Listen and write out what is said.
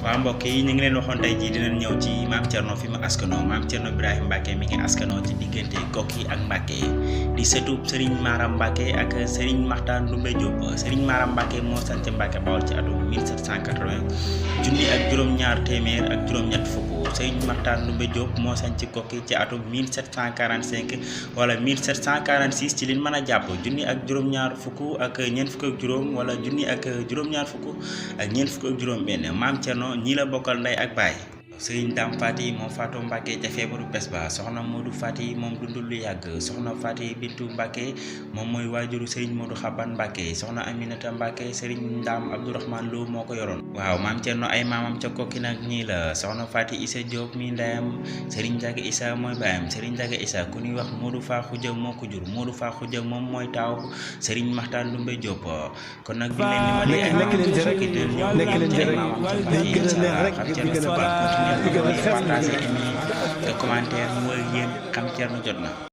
waa mbokk yi ñu ngi leen waxoon tey jii dinañ ñëw ci maam Thierno fi mu askanoo maam Thierno Birahim Mbacke mi ngi askanoo ci diggante Koki ak Mbacke di sëtub Serigne Maram Mbacke ak Serigne Makhtar Ndoumbé Diop Serigne Maram Mbacke moo sant Mbacke Bawol ci atum 1780 junni ak juróom-ñaar téeméer ak juróom-ñett fukk Serigne Makhtar Ndoumbé Diop moo sant Koki ci atum 1745 wala 1746 ci liñ mën a jàpp junni ak juróom-ñaar fukk ak ñeent fukk ak juróom wala junni ak juróom-ñaar fukk ak ñeent fukk ak juróom benn maam Thierno ñii la bokkal ndey ak baay Serigne Dame Fati moom faatoo Mbacke ca feebaru bés ba soxna Modou Fati moom dundul lu yàgg soxna Fati Bintu Mbacke moom mooy waajuru Serigne Modou Xaban Mbacke soxna Aminata Mbacke Serigne Ndam Abdourahmane Lo moo ko yoroon waaw maam Thierno ay maamam ca Koki nag ñii la soxna Fati Issa Diop mi ndeyam Serigne Ndiaga Issa mooy baayam Serigne Ndiaga Issa ku ñuy wax Modou Fa Khoudia moo ko jur Modou Fa Khoudia moom mooy taaw Serigne Makhtar Ndoumbé Diop kon nag bi leen li ma partager aimé commentaire mu wër yéen xam Thierno jot na